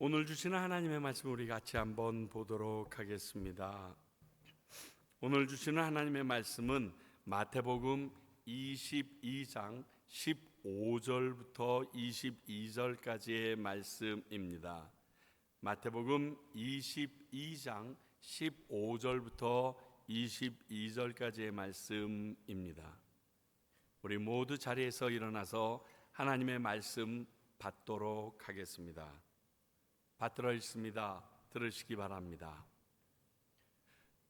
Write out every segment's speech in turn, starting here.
오늘 주시는 하나님의 말씀 우리 같이 한번 보도록 하겠습니다. 오늘 주시는 하나님의 말씀은 마태복음 22장 15절부터 22절까지의 말씀입니다. 마태복음 22장 15절부터 22절까지의 말씀입니다. 우리 모두 자리에서 일어나서 하나님의 말씀 받도록 하겠습니다. 받들어 있습니다. 들으시기 바랍니다.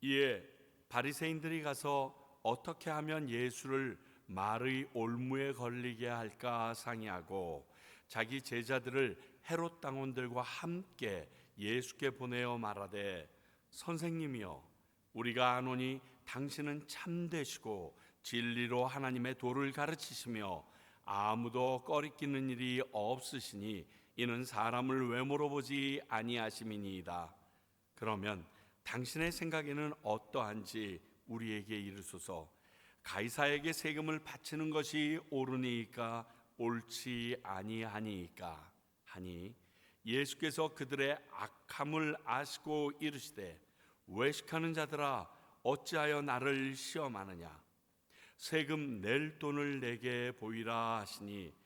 이에 바리새인들이 가서 어떻게 하면 예수를 말의 올무에 걸리게 할까 상의하고 자기 제자들을 헤롯 당원들과 함께 예수께 보내어 말하되, 선생님이여, 우리가 아노니 당신은 참되시고 진리로 하나님의 도를 가르치시며 아무도 꺼리끼는 일이 없으시니 이는 사람을 외모로 보지 아니하심이니이다. 그러면 당신의 생각에는 어떠한지 우리에게 이르소서. 가이사에게 세금을 바치는 것이 옳으니까 옳지 아니하니까 하니, 예수께서 그들의 악함을 아시고 이르시되, 외식하는 자들아, 어찌하여 나를 시험하느냐? 세금 낼 돈을 내게 보이라 하시니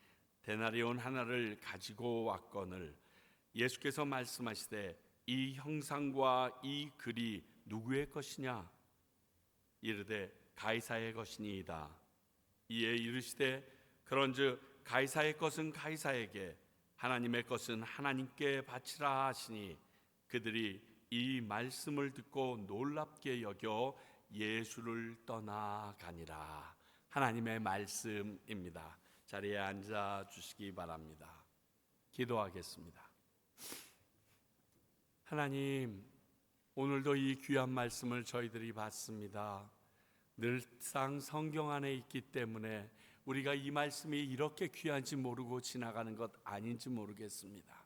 데나리온 하나를 가지고 왔거늘 예수께서 말씀하시되, 이 형상과 이 글이 누구의 것이냐? 이르되 가이사의 것이니이다. 이에 이르시되, 그런즉 가이사의 것은 가이사에게, 하나님의 것은 하나님께 바치라 하시니, 그들이 이 말씀을 듣고 놀랍게 여겨 예수를 떠나가니라. 하나님의 말씀입니다. 자리에 앉아 주시기 바랍니다. 기도하겠습니다. 하나님, 오늘도 이 귀한 말씀을 저희들이 받습니다. 늘상 성경 안에 있기 때문에 우리가 이 말씀이 이렇게 귀한지 모르고 지나가는 것 아닌지 모르겠습니다.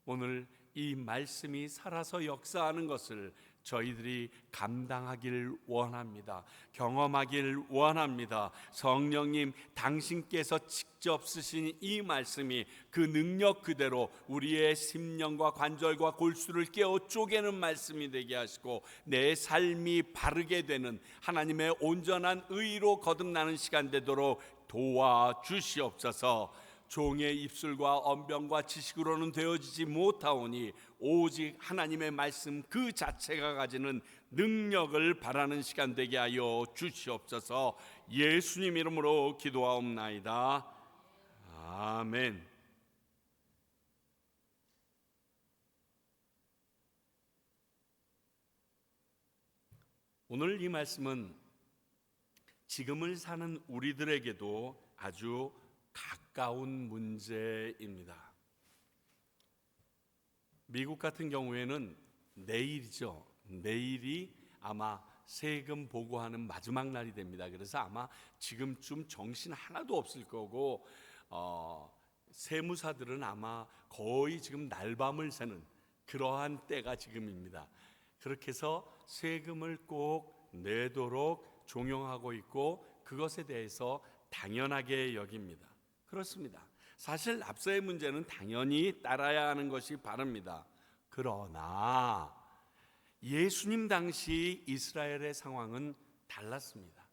오늘 이 말씀이 살아서 역사하는 것을 저희들이 감당하길 원합니다. 경험하길 원합니다. 성령님, 당신께서 직접 쓰신 이 말씀이 그 능력 그대로 우리의 심령과 관절과 골수를 깨어 쪼개는 말씀이 되게 하시고, 내 삶이 바르게 되는 하나님의 온전한 의로 거듭나는 시간 되도록 도와주시옵소서. 종의 입술과 언변과 지식으로는 되어지지 못하오니 오직 하나님의 말씀 그 자체가 가지는 능력을 바라는 시간 되게 하여 주시옵소서. 예수님 이름으로 기도하옵나이다. 아멘. 오늘 이 말씀은 지금을 사는 우리들에게도 아주 가까운 문제입니다. 미국 같은 경우에는 내일이죠. 내일이 아마 세금 보고하는 마지막 날이 됩니다. 그래서 아마 지금쯤 정신 하나도 없을 거고, 세무사들은 아마 거의 지금 날밤을 새는 그러한 때가 지금입니다. 그렇게 해서 세금을 꼭 내도록 종용하고 있고, 그것에 대해서 당연하게 여깁니다. 그렇습니다. 사실 납세의 문제는 당연히 따라야 하는 것이 바릅니다. 그러나 예수님 당시 이스라엘의 상황은 달랐습니다.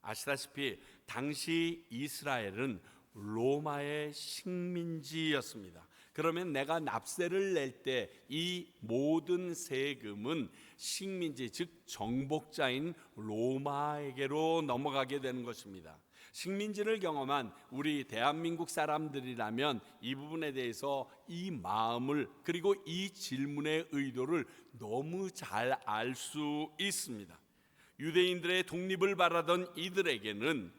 아시다시피 당시 이스라엘은 로마의 식민지였습니다. 그러면 내가 납세를 낼 때 이 모든 세금은 식민지, 즉 정복자인 로마에게로 넘어가게 되는 것입니다. 식민지를 경험한 우리 대한민국 사람들이라면 이 부분에 대해서 이 마음을, 그리고 이 질문의 의도를 너무 잘 알 수 있습니다. 유대인들의 독립을 바라던 이들에게는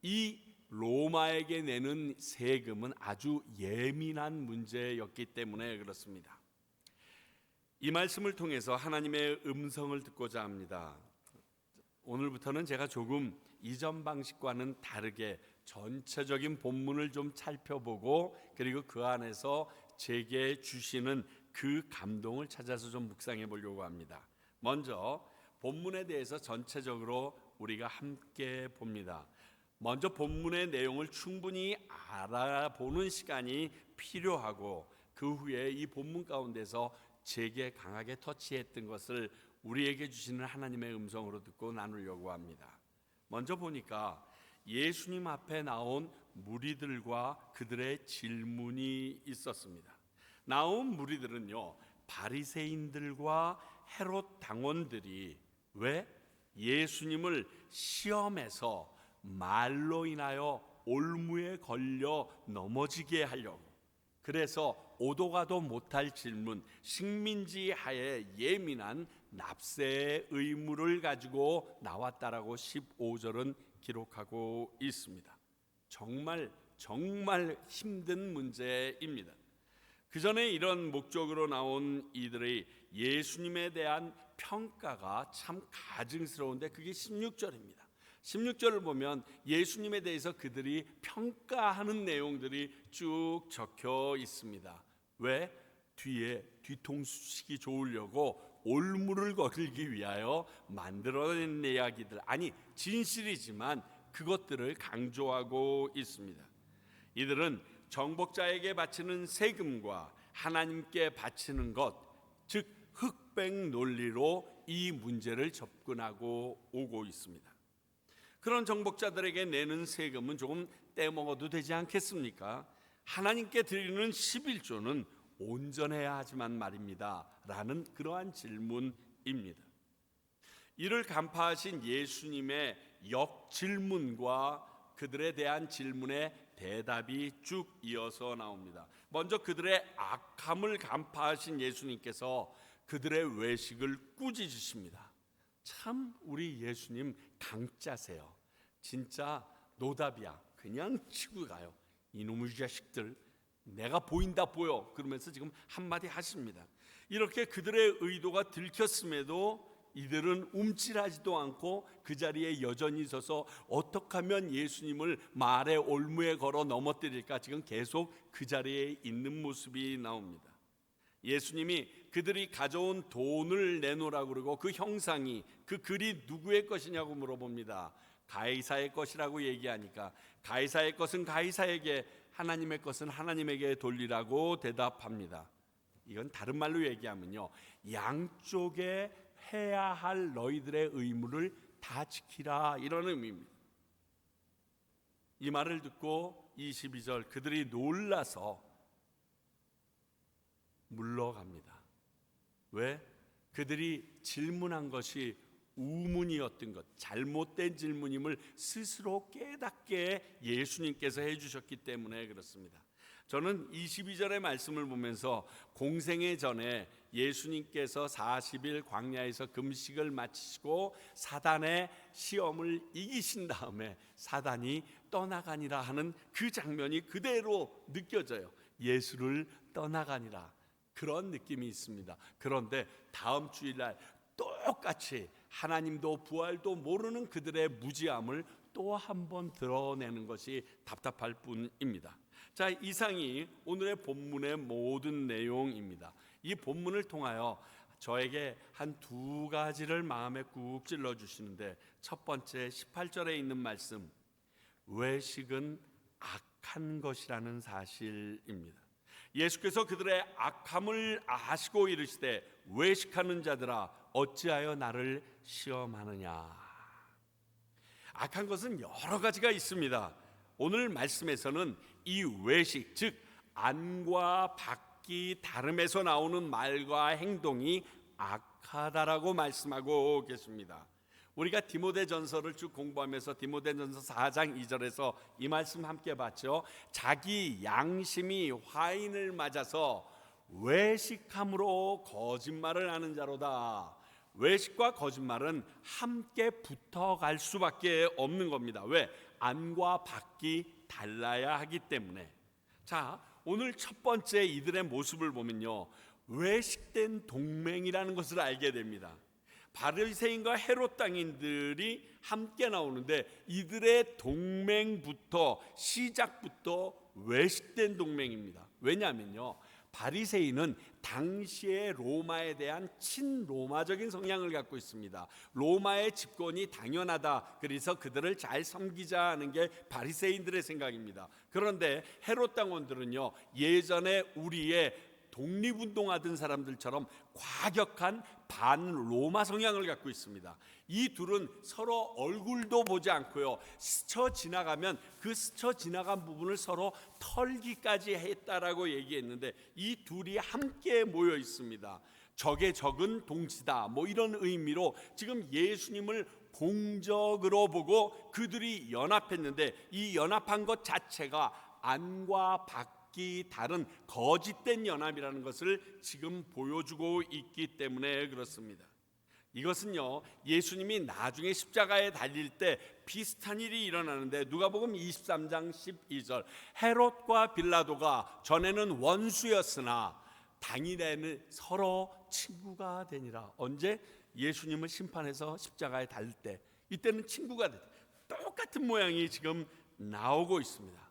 이 로마에게 내는 세금은 아주 예민한 문제였기 때문에 그렇습니다. 이 말씀을 통해서 하나님의 음성을 듣고자 합니다. 오늘부터는 제가 조금 이전 방식과는 다르게 전체적인 본문을 좀 살펴보고, 그리고 그 안에서 제게 주시는 그 감동을 찾아서 좀 묵상해 보려고 합니다. 먼저 본문에 대해서 전체적으로 우리가 함께 봅니다. 먼저 본문의 내용을 충분히 알아보는 시간이 필요하고, 그 후에 이 본문 가운데서 제게 강하게 터치했던 것을 우리에게 주시는 하나님의 음성으로 듣고 나누려고 합니다. 먼저 보니까 예수님 앞에 나온 무리들과 그들의 질문이 있었습니다. 나온 무리들은요, 바리새인들과 헤롯 당원들이 왜 예수님을 시험해서 말로 인하여 올무에 걸려 넘어지게 하려고, 그래서 오도 가도 못할 질문, 식민지 하에 예민한 납세의 의무를 가지고 나왔다라고 15절은 기록하고 있습니다. 정말 힘든 문제입니다. 그 전에 이런 목적으로 나온 이들의 예수님에 대한 평가가 참 가증스러운데 그게 16절입니다. 16절을 보면 예수님에 대해서 그들이 평가하는 내용들이 쭉 적혀 있습니다. 왜? 뒤에 뒤통수치기 좋으려고 올무를 거르기 위하여 만들어낸 이야기들, 아니 진실이지만 그것들을 강조하고 있습니다. 이들은 정복자에게 바치는 세금과 하나님께 바치는 것, 즉 흑백 논리로 이 문제를 접근하고 오고 있습니다. 그런 정복자들에게 내는 세금은 조금 떼먹어도 되지 않겠습니까? 하나님께 드리는 11조는 온전해야 하지만 말입니다 라는 그러한 질문입니다. 이를 간파하신 예수님의 역질문과 그들에 대한 질문의 대답이 쭉 이어서 나옵니다. 먼저 그들의 악함을 간파하신 예수님께서 그들의 외식을 꾸짖으십니다. 참 우리 예수님 강짜세요. 진짜 노답이야. 그냥 치고 가요. 이놈의 자식들, 내가 보인다 보여, 그러면서 지금 한마디 하십니다. 이렇게 그들의 의도가 들켰음에도 이들은 움찔하지도 않고 그 자리에 여전히 서서 어떻게 하면 예수님을 말의 올무에 걸어 넘어뜨릴까, 지금 계속 그 자리에 있는 모습이 나옵니다. 예수님이 그들이 가져온 돈을 내놓으라고 그러고 그 형상이, 그 글이 누구의 것이냐고 물어봅니다. 가이사의 것이라고 얘기하니까 가이사의 것은 가이사에게, 하나님의 것은 하나님에게 돌리라고 대답합니다. 이건 다른 말로 얘기하면요, 양쪽에 해야 할 너희들의 의무를 다 지키라, 이런 의미입니다. 이 말을 듣고 22절, 그들이 놀라서 물러갑니다. 왜? 그들이 질문한 것이 우문이었던 것, 잘못된 질문임을 스스로 깨닫게 예수님께서 해주셨기 때문에 그렇습니다. 저는 22절의 말씀을 보면서 공생애 전에 예수님께서 40일 광야에서 금식을 마치시고 사단의 시험을 이기신 다음에 사단이 떠나가니라 하는 그 장면이 그대로 느껴져요. 예수를 떠나가니라, 그런 느낌이 있습니다. 그런데 다음 주일날 똑같이 하나님도 부활도 모르는 그들의 무지함을 또 한 번 드러내는 것이 답답할 뿐입니다. 자, 이상이 오늘의 본문의 모든 내용입니다. 이 본문을 통하여 저에게 한 두 가지를 마음에 꾹 찔러 주시는데, 첫 번째 18절에 있는 말씀, 외식은 악한 것이라는 사실입니다. 예수께서 그들의 악함을 아시고 이르시되 외식하는 자들아 어찌하여 나를 시험하느냐. 악한 것은 여러 가지가 있습니다. 오늘 말씀에서는 이 외식, 즉 안과 밖이 다름에서 나오는 말과 행동이 악하다라고 말씀하고 계십니다. 우리가 디모데전서를 쭉 공부하면서 디모데전서 4장 2절에서 이 말씀 함께 봤죠. 자기 양심이 화인을 맞아서 외식함으로 거짓말을 하는 자로다. 외식과 거짓말은 함께 붙어갈 수밖에 없는 겁니다. 왜? 안과 밖이 달라야 하기 때문에. 자, 오늘 첫 번째 이들의 모습을 보면요, 외식된 동맹이라는 것을 알게 됩니다. 바리새인과 헤롯 당인들이 함께 나오는데 이들의 동맹부터, 시작부터 외식된 동맹입니다. 왜냐하면요, 바리새인은 당시의 로마에 대한 친로마적인 성향을 갖고 있습니다. 로마의 집권이 당연하다, 그래서 그들을 잘 섬기자 하는 게 바리새인들의 생각입니다. 그런데 헤롯 당원들은요, 예전에 우리의 독립운동하던 사람들처럼 과격한 반로마 성향을 갖고 있습니다. 이 둘은 서로 얼굴도 보지 않고요, 스쳐 지나가면 그 스쳐 지나간 부분을 서로 털기까지 했다라고 얘기했는데, 이 둘이 함께 모여 있습니다. 적의 적은 동치다, 뭐 이런 의미로 지금 예수님을 공적으로 보고 그들이 연합했는데, 이 연합한 것 자체가 안과 밖이 다른 거짓된 연합이라는 것을 지금 보여주고 있기 때문에 그렇습니다. 이것은요, 예수님이 나중에 십자가에 달릴 때 비슷한 일이 일어나는데, 누가복음 23장 12절, 헤롯과 빌라도가 전에는 원수였으나 당일에는 서로 친구가 되니라. 언제? 예수님을 심판해서 십자가에 달릴 때, 이때는 친구가 돼. 똑같은 모양이 지금 나오고 있습니다.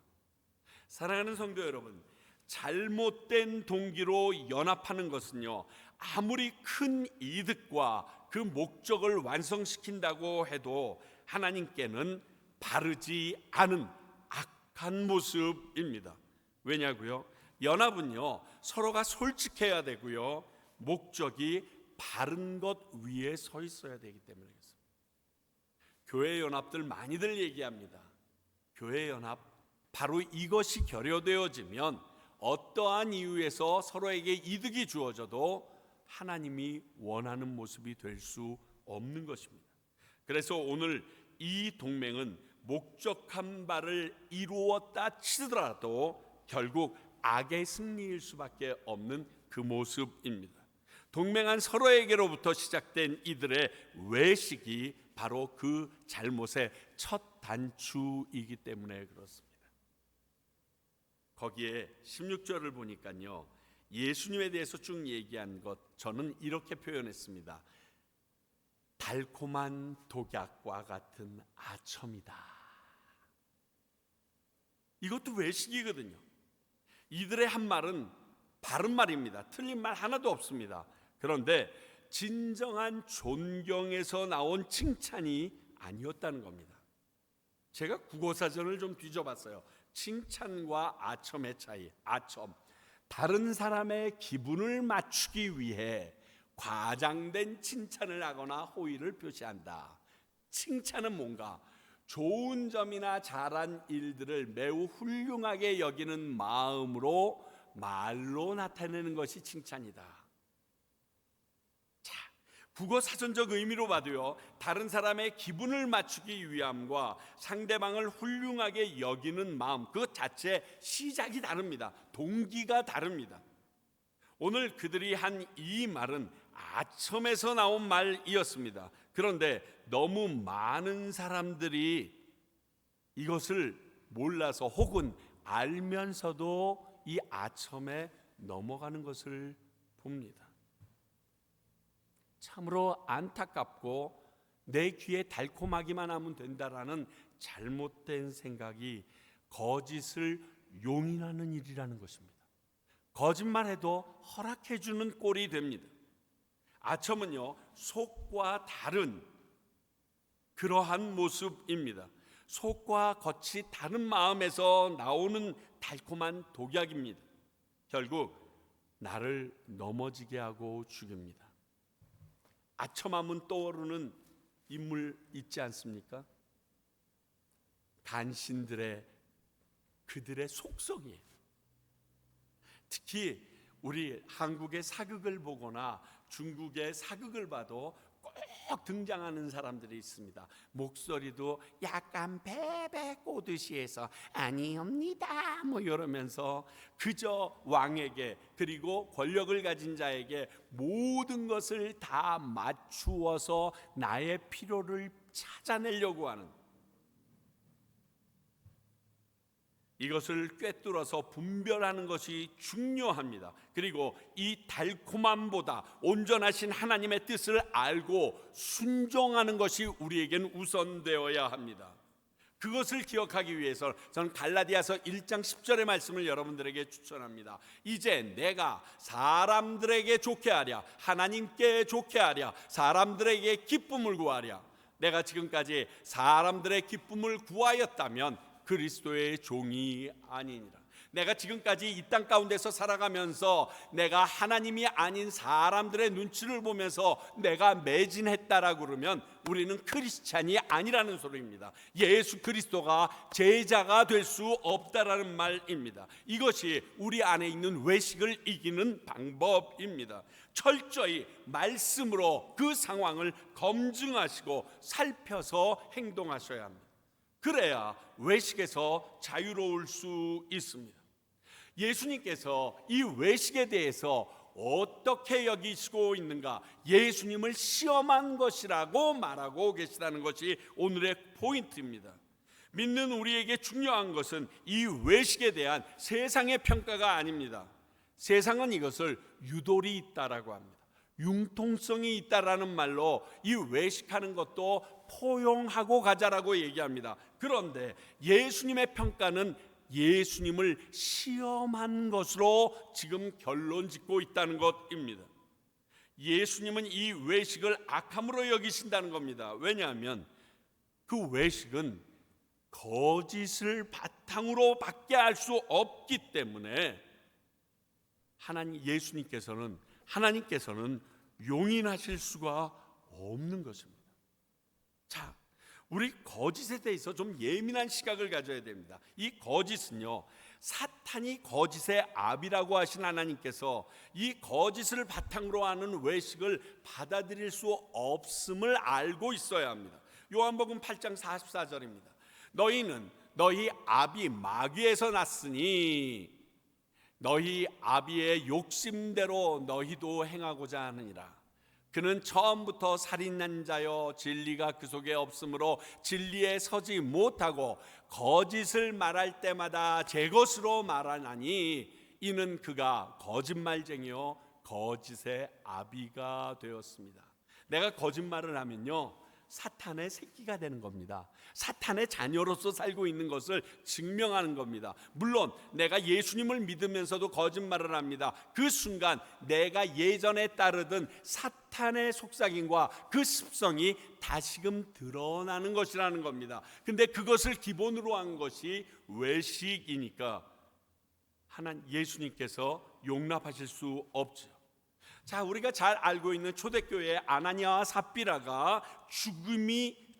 사랑하는 성도 여러분, 잘못된 동기로 연합하는 것은요, 아무리 큰 이득과 그 목적을 완성시킨다고 해도 하나님께는 바르지 않은 악한 모습입니다. 왜냐고요? 연합은요, 서로가 솔직해야 되고요, 목적이 바른 것 위에 서 있어야 되기 때문에 그렇습니다. 교회 연합들 많이들 얘기합니다. 교회 연합, 바로 이것이 결여되어지면 어떠한 이유에서 서로에게 이득이 주어져도 하나님이 원하는 모습이 될 수 없는 것입니다. 그래서 오늘 이 동맹은 목적한 바를 이루었다 치더라도 결국 악의 승리일 수밖에 없는 그 모습입니다. 동맹한 서로에게로부터 시작된 이들의 외식이 바로 그 잘못의 첫 단추이기 때문에 그렇습니다. 거기에 16절을 보니까요, 예수님에 대해서 쭉 얘기한 것, 저는 이렇게 표현했습니다. 달콤한 독약과 같은 아첨이다. 이것도 외식이거든요. 이들의 한 말은 바른 말입니다. 틀린 말 하나도 없습니다. 그런데 진정한 존경에서 나온 칭찬이 아니었다는 겁니다. 제가 국어사전을 좀 뒤져봤어요. 칭찬과 아첨의 차이. 아첨, 다른 사람의 기분을 맞추기 위해 과장된 칭찬을 하거나 호의를 표시한다. 칭찬은 뭔가 좋은 점이나 잘한 일들을 매우 훌륭하게 여기는 마음으로 말로 나타내는 것이 칭찬이다. 국어 사전적 의미로 봐도요, 다른 사람의 기분을 맞추기 위함과 상대방을 훌륭하게 여기는 마음, 그것 자체 시작이 다릅니다. 동기가 다릅니다. 오늘 그들이 한 이 말은 아첨에서 나온 말이었습니다. 그런데 너무 많은 사람들이 이것을 몰라서 혹은 알면서도 이 아첨에 넘어가는 것을 봅니다. 참으로 안타깝고 내 귀에 달콤하기만 하면 된다라는 잘못된 생각이 거짓을 용인하는 일이라는 것입니다. 거짓말해도 허락해주는 꼴이 됩니다. 아첨은요, 속과 다른 그러한 모습입니다. 속과 겉이 다른 마음에서 나오는 달콤한 독약입니다. 결국 나를 넘어지게 하고 죽입니다. 아첨하면 떠오르는 인물 있지 않습니까? 간신들의 그들의 속성이에요. 특히 우리 한국의 사극을 보거나 중국의 사극을 봐도 꼭 등장하는 사람들이 있습니다. 목소리도 약간 베베 꼬듯이 해서 아니옵니다 뭐 이러면서 그저 왕에게, 그리고 권력을 가진 자에게 모든 것을 다 맞추어서 나의 필요를 찾아내려고 하는, 이것을 꿰뚫어서 분별하는 것이 중요합니다. 그리고 이 달콤함보다 온전하신 하나님의 뜻을 알고 순종하는 것이 우리에겐 우선되어야 합니다. 그것을 기억하기 위해서 저는 갈라디아서 1장 10절의 말씀을 여러분들에게 추천합니다. 이제 내가 사람들에게 좋게 하랴, 하나님께 좋게 하랴, 사람들에게 기쁨을 구하랴. 내가 지금까지 사람들의 기쁨을 구하였다면 그리스도의 종이 아니니라. 내가 지금까지 이 땅 가운데서 살아가면서 내가 하나님이 아닌 사람들의 눈치를 보면서 내가 매진했다라고 그러면 우리는 크리스찬이 아니라는 소리입니다. 예수 그리스도가 제자가 될 수 없다라는 말입니다. 이것이 우리 안에 있는 외식을 이기는 방법입니다. 철저히 말씀으로 그 상황을 검증하시고 살펴서 행동하셔야 합니다. 그래야 외식에서 자유로울 수 있습니다. 예수님께서 이 외식에 대해서 어떻게 여기시고 있는가? 예수님을 시험한 것이라고 말하고 계시다는 것이 오늘의 포인트입니다. 믿는 우리에게 중요한 것은 이 외식에 대한 세상의 평가가 아닙니다. 세상은 이것을 유돌이 있다라고 합니다. 융통성이 있다라는 말로 이 외식하는 것도 포용하고 가자라고 얘기합니다. 그런데 예수님의 평가는 예수님을 시험한 것으로 지금 결론 짓고 있다는 것입니다. 예수님은 이 외식을 악함으로 여기신다는 겁니다. 왜냐하면 그 외식은 거짓을 바탕으로 밖에 할 수 없기 때문에 하나님께서는 용인하실 수가 없는 것입니다. 자, 우리 거짓에 대해서 좀 예민한 시각을 가져야 됩니다. 이 거짓은요, 사탄이 거짓의 아비라고 하신 하나님께서 이 거짓을 바탕으로 하는 외식을 받아들일 수 없음을 알고 있어야 합니다. 요한복음 8장 44절입니다. 너희는 너희 아비 마귀에서 났으니 너희 아비의 욕심대로 너희도 행하고자 하느니라. 그는 처음부터 살인한 자여 진리가 그 속에 없으므로 진리에 서지 못하고 거짓을 말할 때마다 제 것으로 말하나니 이는 그가 거짓말쟁이요 거짓의 아비가 되었습니다. 내가 거짓말을 하면요 사탄의 새끼가 되는 겁니다. 사탄의 자녀로서 살고 있는 것을 증명하는 겁니다. 물론 내가 예수님을 믿으면서도 거짓말을 합니다. 그 순간 내가 예전에 따르던 사탄의 속삭임과 그 습성이 다시금 드러나는 것이라는 겁니다. 근데 그것을 기본으로 한 것이 외식이니까 예수님께서 용납하실 수 없죠. 자, 우리가 잘 알고 있는 초대교회의 아나니아와 삽비라가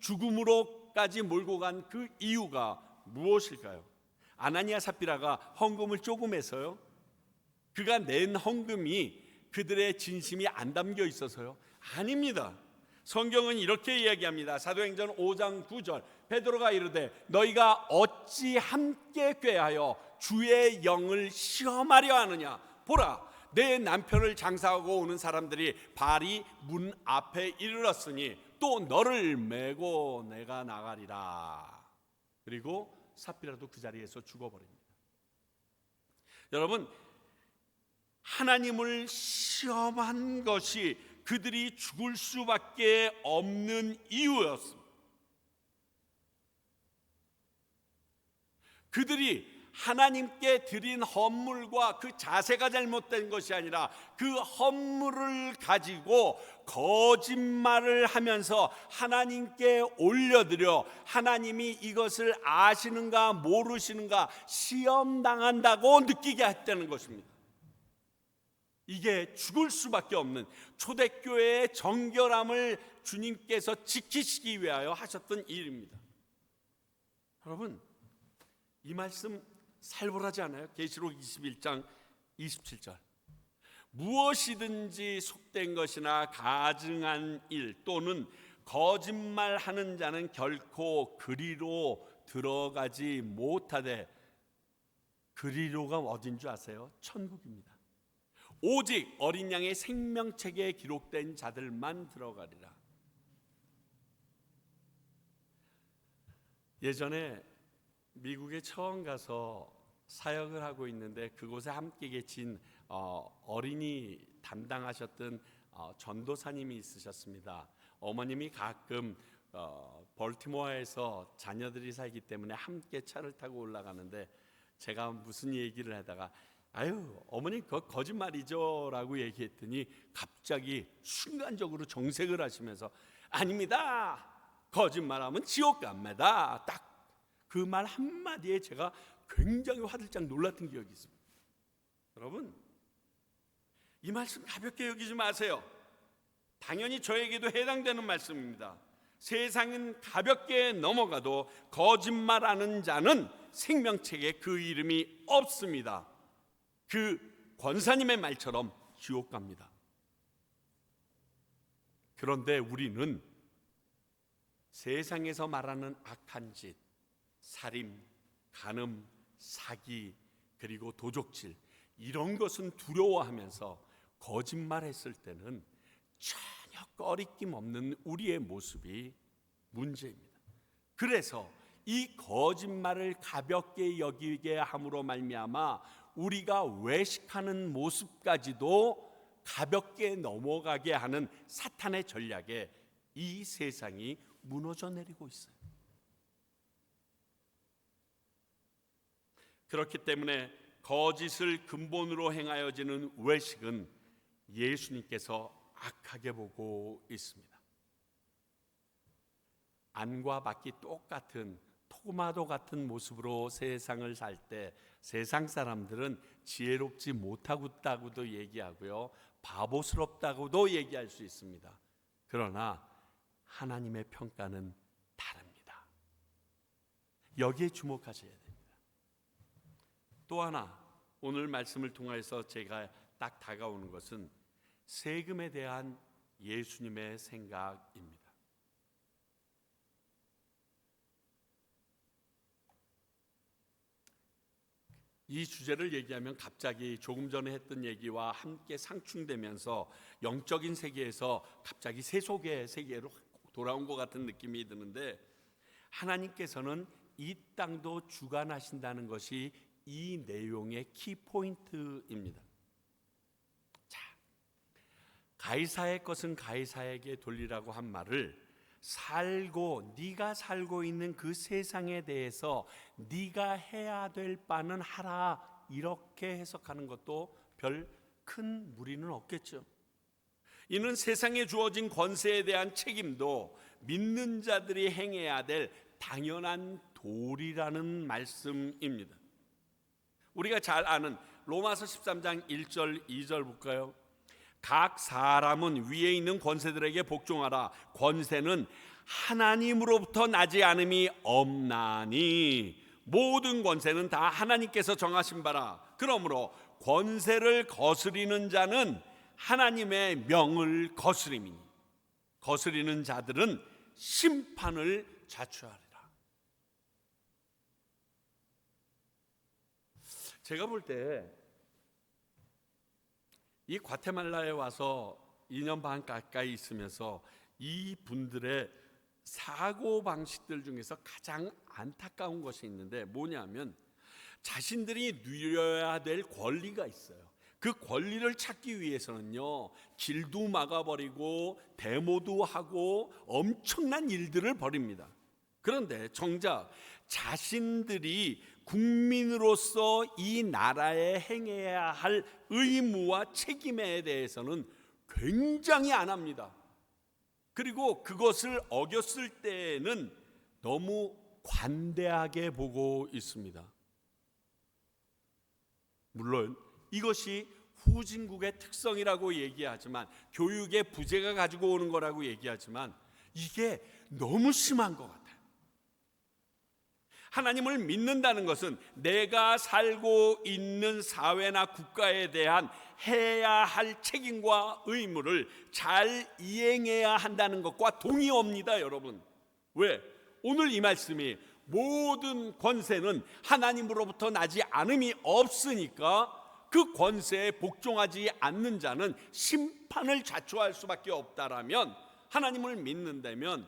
죽음으로까지 몰고 간 그 이유가 무엇일까요? 아나니아 삽비라가 헌금을 조금 해서요? 그가 낸 헌금이 그들의 진심이 안 담겨 있어서요? 아닙니다. 성경은 이렇게 이야기합니다. 사도행전 5장 9절 베드로가 이르되 너희가 어찌 함께 꾀하여 주의 영을 시험하려 하느냐? 보라, 내 남편을 장사하고 오는 사람들이 발이 문 앞에 이르렀으니 또 너를 메고 내가 나가리라. 그리고 삽비라도 그 자리에서 죽어버립니다. 여러분, 하나님을 시험한 것이 그들이 죽을 수밖에 없는 이유였습니다. 그들이 하나님께 드린 헌물과 그 자세가 잘못된 것이 아니라 그 헌물을 가지고 거짓말을 하면서 하나님께 올려드려 하나님이 이것을 아시는가 모르시는가 시험당한다고 느끼게 했다는 것입니다. 이게 죽을 수밖에 없는 초대교회의 정결함을 주님께서 지키시기 위하여 하셨던 일입니다. 여러분, 이 말씀 살벌하지 않아요? 계시록 21장 27절 무엇이든지 속된 것이나 가증한 일 또는 거짓말하는 자는 결코 그리로 들어가지 못하되, 그리로가 어딘 줄 아세요? 천국입니다. 오직 어린 양의 생명책에 기록된 자들만 들어가리라. 예전에 미국에 처음 가서 사역을 하고 있는데 그곳에 함께 계신 어린이 담당하셨던 전도사님이 있으셨습니다. 어머님이 가끔 벌티모어에서 자녀들이 살기 때문에 함께 차를 타고 올라가는데 제가 무슨 얘기를 하다가 아유 어머니 그거 거짓말이죠 라고 얘기했더니 갑자기 순간적으로 정색을 하시면서 아닙니다, 거짓말하면 지옥 갑니다. 딱 그 말 한마디에 제가 굉장히 화들짝 놀랐던 기억이 있습니다. 여러분, 이 말씀 가볍게 여기지 마세요. 당연히 저에게도 해당되는 말씀입니다. 세상은 가볍게 넘어가도 거짓말하는 자는 생명책에 그 이름이 없습니다. 그 권사님의 말처럼 지옥 갑니다. 그런데 우리는 세상에서 말하는 악한 짓, 살인, 간음, 사기, 그리고 도적질, 이런 것은 두려워하면서 거짓말했을 때는 전혀 꺼리낌 없는 우리의 모습이 문제입니다. 그래서 이 거짓말을 가볍게 여기게 함으로 말미암아 우리가 외식하는 모습까지도 가볍게 넘어가게 하는 사탄의 전략에 이 세상이 무너져 내리고 있어요. 그렇기 때문에 거짓을 근본으로 행하여지는 외식은 예수님께서 악하게 보고 있습니다. 안과 밖이 똑같은 토마토 같은 모습으로 세상을 살 때 세상 사람들은 지혜롭지 못하다고도 얘기하고요, 바보스럽다고도 얘기할 수 있습니다. 그러나 하나님의 평가는 다릅니다. 여기에 주목하셔야 됩니다. 또 하나, 오늘 말씀을 통해서 제가 딱 다가오는 것은 세금에 대한 예수님의 생각입니다. 이 주제를 얘기하면 갑자기 조금 전에 했던 얘기와 함께 상충되면서 영적인 세계에서 갑자기 세속의 세계로 돌아온 것 같은 느낌이 드는데, 하나님께서는 이 땅도 주관하신다는 것이 이 내용의 키포인트입니다. 자, 가이사의 것은 가이사에게 돌리라고 한 말을 네가 살고 있는 그 세상에 대해서 네가 해야 될 바는 하라, 이렇게 해석하는 것도 별 큰 무리는 없겠죠. 이는 세상에 주어진 권세에 대한 책임도 믿는 자들이 행해야 될 당연한 도리라는 말씀입니다. 우리가 잘 아는 로마서 13장 1절 2절 볼까요? 각 사람은 위에 있는 권세들에게 복종하라. 권세는 하나님으로부터 나지 않음이 없나니 모든 권세는 다 하나님께서 정하신 바라. 그러므로 권세를 거스리는 자는 하나님의 명을 거스림이니 거스리는 자들은 심판을 자초하리라. 제가 볼 때 이 과테말라에 와서 2년 반 가까이 있으면서 이 분들의 사고 방식들 중에서 가장 안타까운 것이 있는데 뭐냐면, 자신들이 누려야 될 권리가 있어요. 그 권리를 찾기 위해서는요, 길도 막아버리고 데모도 하고 엄청난 일들을 벌입니다. 그런데 정작 자신들이 국민으로서 이 나라에 행해야 할 의무와 책임에 대해서는 굉장히 안 합니다. 그리고 그것을 어겼을 때에는 너무 관대하게 보고 있습니다. 물론 이것이 후진국의 특성이라고 얘기하지만, 교육의 부재가 가지고 오는 거라고 얘기하지만, 이게 너무 심한 것 같아요. 하나님을 믿는다는 것은 내가 살고 있는 사회나 국가에 대한 해야 할 책임과 의무를 잘 이행해야 한다는 것과 동의합니다, 여러분. 왜? 오늘 이 말씀이 모든 권세는 하나님으로부터 나지 않음이 없으니까 그 권세에 복종하지 않는 자는 심판을 자초할 수밖에 없다라면, 하나님을 믿는다면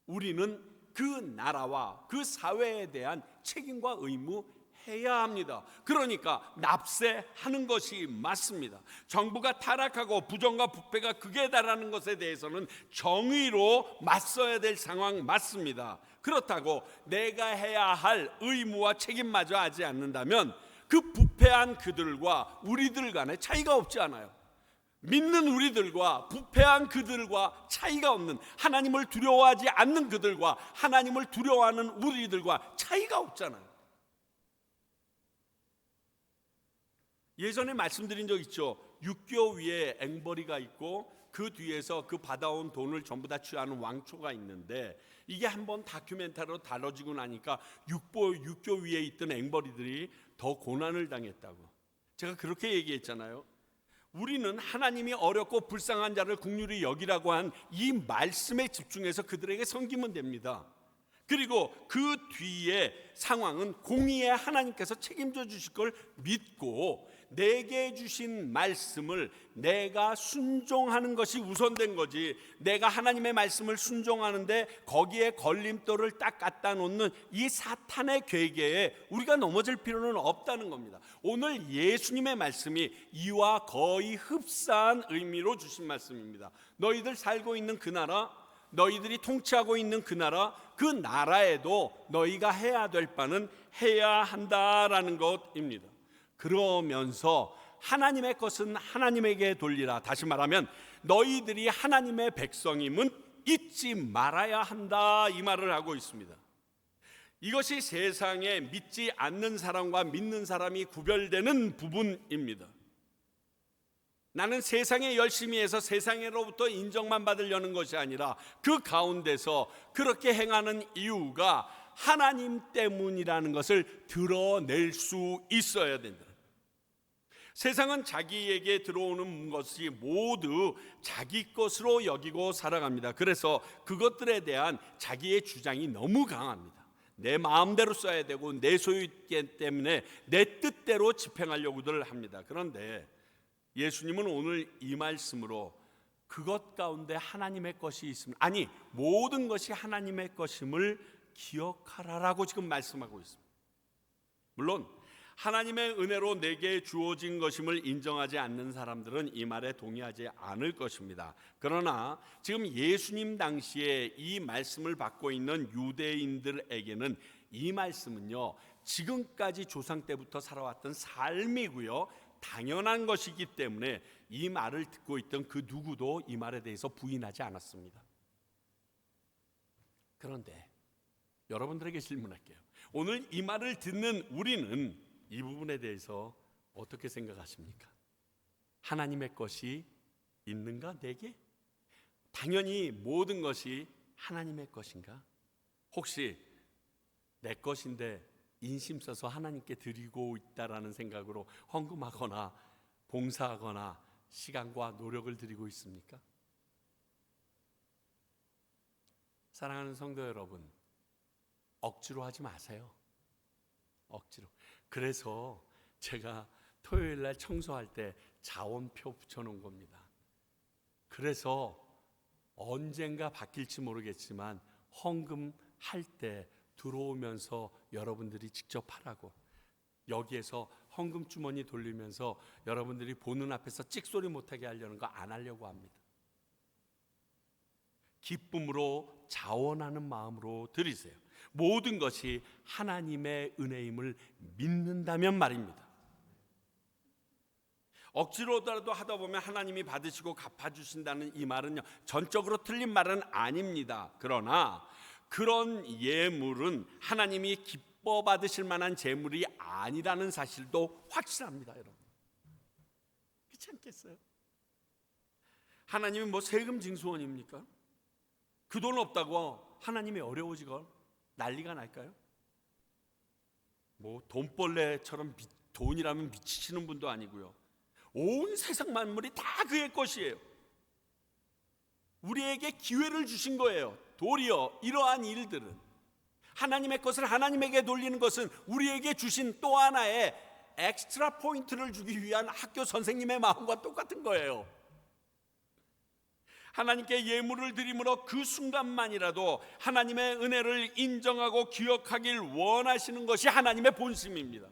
우리는 그 나라와 그 사회에 대한 책임과 의무 해야 합니다. 그러니까 납세하는 것이 맞습니다. 정부가 타락하고 부정과 부패가 극에 달하는 것에 대해서는 정의로 맞서야 될 상황 맞습니다. 그렇다고 내가 해야 할 의무와 책임마저 하지 않는다면 그 부패한 그들과 우리들 간에 차이가 없지 않아요. 믿는 우리들과 부패한 그들과 차이가 없는, 하나님을 두려워하지 않는 그들과 하나님을 두려워하는 우리들과 차이가 없잖아요. 예전에 말씀드린 적 있죠. 육교 위에 앵벌이가 있고 그 뒤에서 그 받아온 돈을 전부 다 취하는 왕초가 있는데, 이게 한번 다큐멘터리로 다뤄지고 나니까 육교 위에 있던 앵벌이들이 더 고난을 당했다고 제가 그렇게 얘기했잖아요. 우리는 하나님이 어렵고 불쌍한 자를 긍휼히 여기라고 한 이 말씀에 집중해서 그들에게 섬기면 됩니다. 그리고 그 뒤에 상황은 공의의 하나님께서 책임져 주실 걸 믿고 내게 주신 말씀을 내가 순종하는 것이 우선된 거지, 내가 하나님의 말씀을 순종하는데 거기에 걸림돌을 딱 갖다 놓는 이 사탄의 괴계에 우리가 넘어질 필요는 없다는 겁니다. 오늘 예수님의 말씀이 이와 거의 흡사한 의미로 주신 말씀입니다. 너희들 살고 있는 그 나라, 너희들이 통치하고 있는 그 나라, 그 나라에도 너희가 해야 될 바는 해야 한다라는 것입니다. 그러면서 하나님의 것은 하나님에게 돌리라. 다시 말하면 너희들이 하나님의 백성임은 잊지 말아야 한다, 이 말을 하고 있습니다. 이것이 세상에 믿지 않는 사람과 믿는 사람이 구별되는 부분입니다. 나는 세상에 열심히 해서 세상으로부터 인정만 받으려는 것이 아니라 그 가운데서 그렇게 행하는 이유가 하나님 때문이라는 것을 드러낼 수 있어야 된다. 세상은 자기에게 들어오는 것이 모두 자기 것으로 여기고 살아갑니다. 그래서 그것들에 대한 자기의 주장이 너무 강합니다. 내 마음대로 써야 되고 내 소유있기 때문에 내 뜻대로 집행하려고들 합니다. 그런데 예수님은 오늘 이 말씀으로 그것 가운데 하나님의 것이 있습니다. 아니, 모든 것이 하나님의 것임을 기억하라라고 지금 말씀하고 있습니다. 물론 하나님의 은혜로 내게 주어진 것임을 인정하지 않는 사람들은 이 말에 동의하지 않을 것입니다. 그러나 지금 예수님 당시에 이 말씀을 받고 있는 유대인들에게는 이 말씀은요, 지금까지 조상 때부터 살아왔던 삶이고요, 당연한 것이기 때문에 이 말을 듣고 있던 그 누구도 이 말에 대해서 부인하지 않았습니다. 그런데 여러분들에게 질문할게요. 오늘 이 말을 듣는 우리는 이 부분에 대해서 어떻게 생각하십니까? 하나님의 것이 있는가 내게? 당연히 모든 것이 하나님의 것인가? 혹시 내 것인데 인심 써서 하나님께 드리고 있다라는 생각으로 헌금하거나 봉사하거나 시간과 노력을 드리고 있습니까? 사랑하는 성도 여러분, 억지로 하지 마세요. 억지로. 그래서 제가 토요일 날 청소할 때 자원표 붙여놓은 겁니다. 그래서 언젠가 바뀔지 모르겠지만 헌금할 때 들어오면서 여러분들이 직접 하라고, 여기에서 헌금 주머니 돌리면서 여러분들이 보는 앞에서 찍소리 못하게 하려는 거 안 하려고 합니다. 기쁨으로 자원하는 마음으로 드리세요. 모든 것이 하나님의 은혜임을 믿는다면 말입니다. 억지로라도 하다 보면 하나님이 받으시고 갚아주신다는 이 말은요, 전적으로 틀린 말은 아닙니다. 그러나 그런 예물은 하나님이 기뻐 받으실 만한 재물이 아니라는 사실도 확실합니다, 여러분. 그렇지 않겠어요? 하나님이 뭐 세금 징수원입니까? 그 돈 없다고 하나님이 어려워지걸 난리가 날까요? 뭐 돈벌레처럼 돈이라면 미치시는 분도 아니고요. 온 세상 만물이 다 그의 것이에요. 우리에게 기회를 주신 거예요. 도리어 이러한 일들은, 하나님의 것을 하나님에게 돌리는 것은 우리에게 주신 또 하나의 엑스트라 포인트를 주기 위한 학교 선생님의 마음과 똑같은 거예요. 하나님께 예물을 드림으로 그 순간만이라도 하나님의 은혜를 인정하고 기억하길 원하시는 것이 하나님의 본심입니다.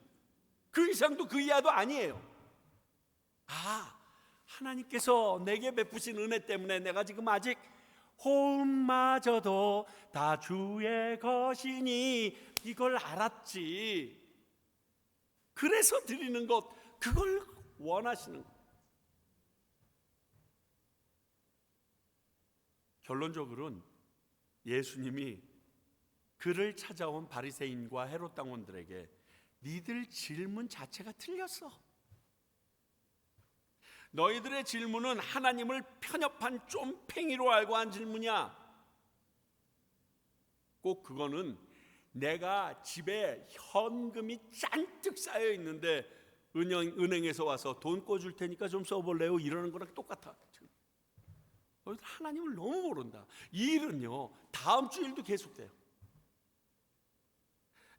그 이상도 그 이하도 아니에요. 하나님께서 내게 베푸신 은혜 때문에 내가 지금 아직 호흡마저도 다 주의 것이니 이걸 알았지. 그래서 드리는 것, 그걸 원하시는 것. 결론적으로는 예수님이 그를 찾아온 바리새인과 헤롯 당원들에게 니들 질문 자체가 틀렸어. 너희들의 질문은 하나님을 편협한 쫌팽이로 알고 한 질문이야. 꼭 그거는 내가 집에 현금이 잔뜩 쌓여 있는데 은행에서 와서 돈 꿔줄 테니까 좀 써볼래요? 이러는 거랑 똑같아. 너희들 하나님을 너무 모른다. 이 일은요, 다음 주 일도 계속돼요.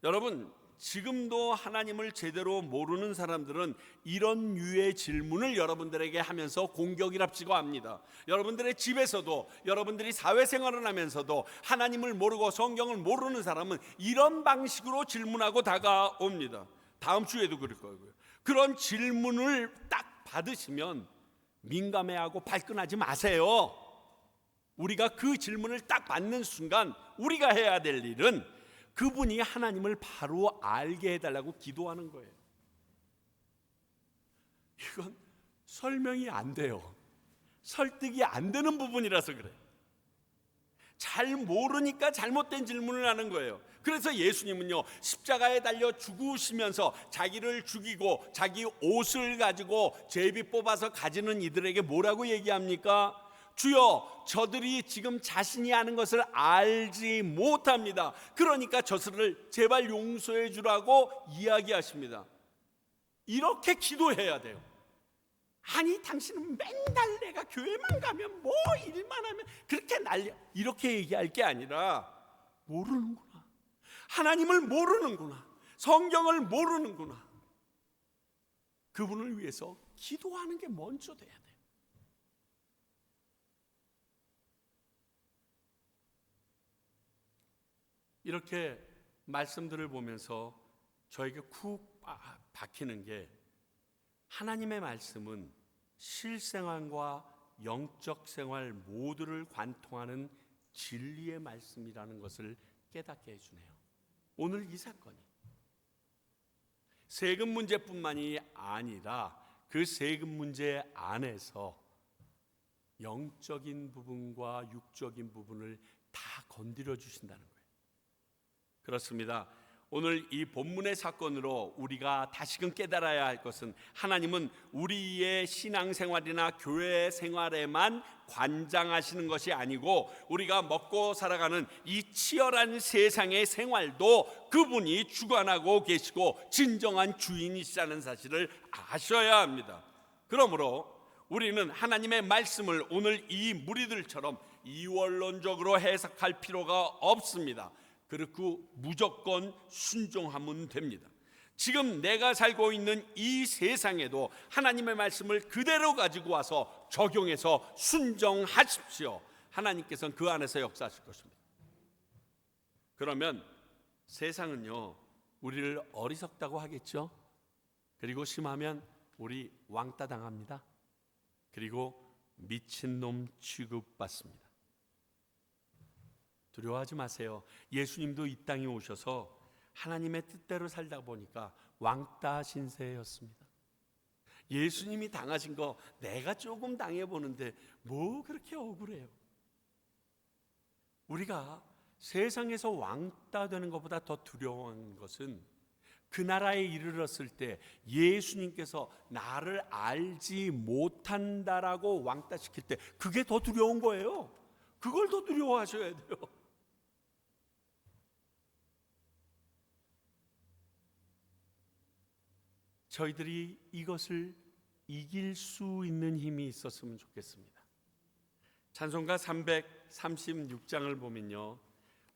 여러분, 지금도 하나님을 제대로 모르는 사람들은 이런 류의 질문을 여러분들에게 하면서 공격이랍시고 합니다. 여러분들의 집에서도, 여러분들이 사회생활을 하면서도 하나님을 모르고 성경을 모르는 사람은 이런 방식으로 질문하고 다가옵니다. 다음 주에도 그럴 거고요. 그런 질문을 딱 받으시면 민감해하고 발끈하지 마세요. 우리가 그 질문을 딱 받는 순간 우리가 해야 될 일은 그분이 하나님을 바로 알게 해달라고 기도하는 거예요. 이건 설명이 안 돼요. 설득이 안 되는 부분이라서 그래요. 잘 모르니까 잘못된 질문을 하는 거예요. 그래서 예수님은요, 십자가에 달려 죽으시면서 자기를 죽이고 자기 옷을 가지고 제비 뽑아서 가지는 이들에게 뭐라고 얘기합니까? 주여, 저들이 지금 자신이 하는 것을 알지 못합니다. 그러니까 저들을 제발 용서해 주라고 이야기하십니다. 이렇게 기도해야 돼요. 아니, 당신은 맨날 내가 교회만 가면 뭐 일만 하면 그렇게 난리야, 이렇게 얘기할 게 아니라 모르는구나, 하나님을 모르는구나, 성경을 모르는구나, 그분을 위해서 기도하는 게 먼저 돼야 돼요. 이렇게 말씀들을 보면서 저에게 쿡 박히는 게, 하나님의 말씀은 실생활과 영적 생활 모두를 관통하는 진리의 말씀이라는 것을 깨닫게 해주네요. 오늘 이 사건이 세금 문제뿐만이 아니라 그 세금 문제 안에서 영적인 부분과 육적인 부분을 다 건드려 주신다는 거예요. 그렇습니다. 오늘 이 본문의 사건으로 우리가 다시금 깨달아야 할 것은, 하나님은 우리의 신앙생활이나 교회 생활에만 관장하시는 것이 아니고 우리가 먹고 살아가는 이 치열한 세상의 생활도 그분이 주관하고 계시고 진정한 주인이시라는 사실을 아셔야 합니다. 그러므로 우리는 하나님의 말씀을 오늘 이 무리들처럼 이원론적으로 해석할 필요가 없습니다. 그렇고 무조건 순종하면 됩니다. 지금 내가 살고 있는 이 세상에도 하나님의 말씀을 그대로 가지고 와서 적용해서 순종하십시오. 하나님께서는 그 안에서 역사하실 것입니다. 그러면 세상은요, 우리를 어리석다고 하겠죠. 그리고 심하면 우리 왕따 당합니다. 그리고 미친놈 취급받습니다. 두려워하지 마세요. 예수님도 이 땅에 오셔서 하나님의 뜻대로 살다 보니까 왕따 신세였습니다. 예수님이 당하신 거 내가 조금 당해보는데 뭐 그렇게 억울해요. 우리가 세상에서 왕따 되는 것보다 더 두려운 것은, 그 나라에 이르렀을 때 예수님께서 나를 알지 못한다라고 왕따 시킬 때 그게 더 두려운 거예요. 그걸 더 두려워하셔야 돼요. 저희들이 이것을 이길 수 있는 힘이 있었으면 좋겠습니다. 찬송가 336장을 보면요,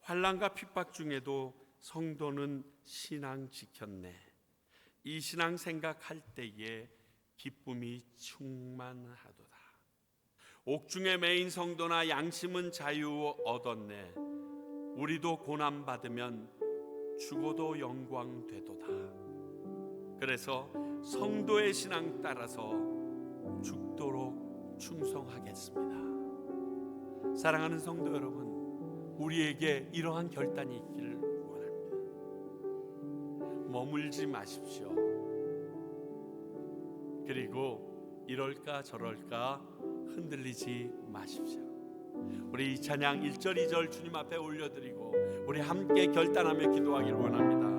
환난과 핍박 중에도 성도는 신앙 지켰네. 이 신앙 생각할 때에 기쁨이 충만하도다. 옥중에 매인 성도나 양심은 자유 얻었네. 우리도 고난 받으면 죽어도 영광 되도다. 그래서 성도의 신앙 따라서 죽도록 충성하겠습니다. 사랑하는 성도 여러분, 우리에게 이러한 결단이 있기를 원합니다. 머물지 마십시오. 그리고 이럴까 저럴까 흔들리지 마십시오. 우리 이 찬양 1절 2절 주님 앞에 올려드리고 우리 함께 결단하며 기도하기를 원합니다.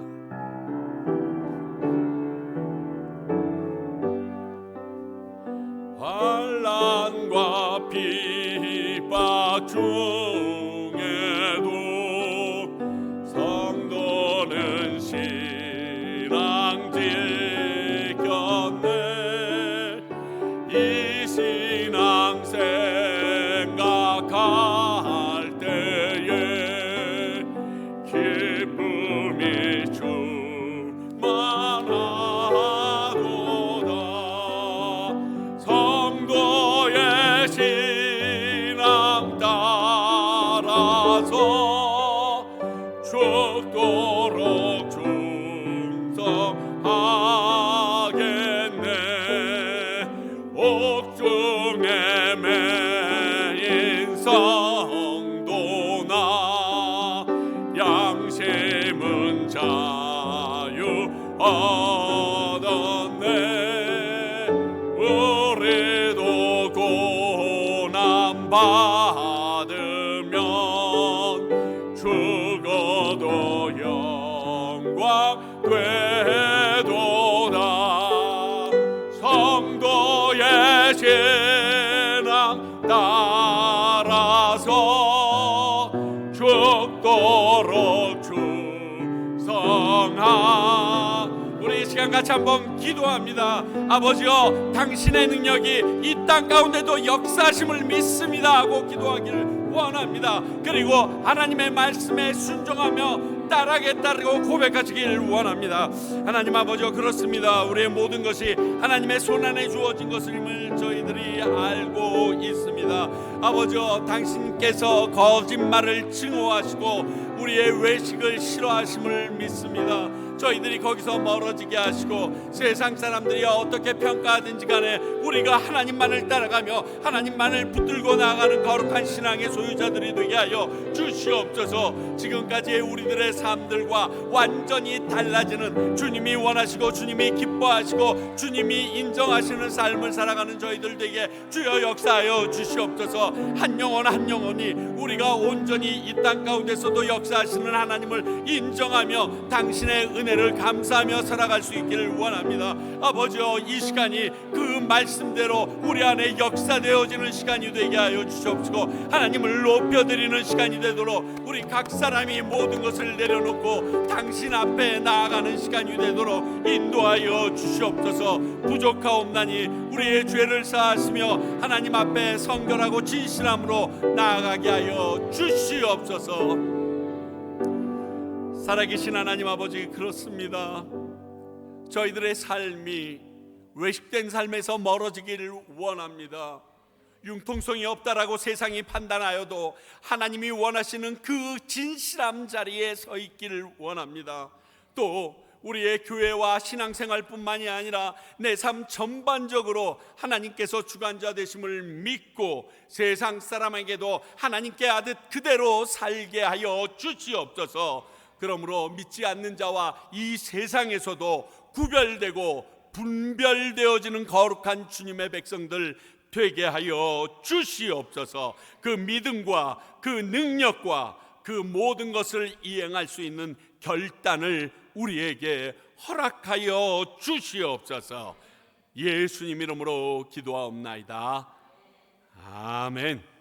핍박 중에도 성도는 신앙 지켰네. 이 신앙 생각할 때에 기쁨이 충만하도다. 성도의 신앙 따라서 죽도록 충성하겠네. 옥중에 매인 성도나 양심은 자유 얻었네. 우리도 고난 받으면 죽어도 영광 되도다. 성도의 신앙 따라서 죽도록 충성하. 우리 이 시간 같이 한번 기도합니다. 아버지여, 당신의 능력이 이 땅 가운데도 역사하심을 믿습니다 하고 기도하기를 원합니다. 그리고 하나님의 말씀에 순종하며 따라가겠다고 고백하시길 원합니다. 하나님 아버지여, 그렇습니다. 우리의 모든 것이 하나님의 손안에 주어진 것임을 저희들이 알고 있습니다. 아버지여, 당신께서 거짓말을 증오하시고 우리의 외식을 싫어하심을 믿습니다. 저희들이 거기서 멀어지게 하시고 세상 사람들이 어떻게 평가하든지 간에 우리가 하나님만을 따라가며 하나님만을 붙들고 나아가는 거룩한 신앙의 소유자들이 되게 하여 주시옵소서. 지금까지의 우리들의 삶들과 완전히 달라지는, 주님이 원하시고 주님이 기뻐하시고 주님이 인정하시는 삶을 살아가는 저희들 되게 주여 역사하여 주시옵소서. 한 영혼 한 영혼이 우리가 온전히 이 땅 가운데서도 역사하시는 하나님을 인정하며 당신의 은혜를 감사하며 살아갈 수 있기를 원합니다. 아버지여, 이 시간이 그 말씀대로 우리 안에 역사되어지는 시간이 되게 하여 주시옵시고 하나님을 높여드리는 시간이 되도록 우리 각 사람이 모든 것을 내려놓고 당신 앞에 나아가는 시간이 되도록 인도하여 주시옵소서. 부족하옵나니 우리의 죄를 사하시며 하나님 앞에 성결하고 진실함으로 나아가게 하여 주시옵소서. 살아계신 하나님 아버지, 그렇습니다. 저희들의 삶이 외식된 삶에서 멀어지기를 원합니다. 융통성이 없다라고 세상이 판단하여도 하나님이 원하시는 그 진실함 자리에 서 있기를 원합니다. 또 우리의 교회와 신앙생활뿐만이 아니라 내 삶 전반적으로 하나님께서 주관자 되심을 믿고 세상 사람에게도 하나님께 하듯 그대로 살게 하여 주시옵소서. 그러므로 믿지 않는 자와 이 세상에서도 구별되고 분별되어지는 거룩한 주님의 백성들 되게 하여 주시옵소서. 그 믿음과 그 능력과 그 모든 것을 이행할 수 있는 결단을 우리에게 허락하여 주시옵소서. 예수님 이름으로 기도하옵나이다. 아멘.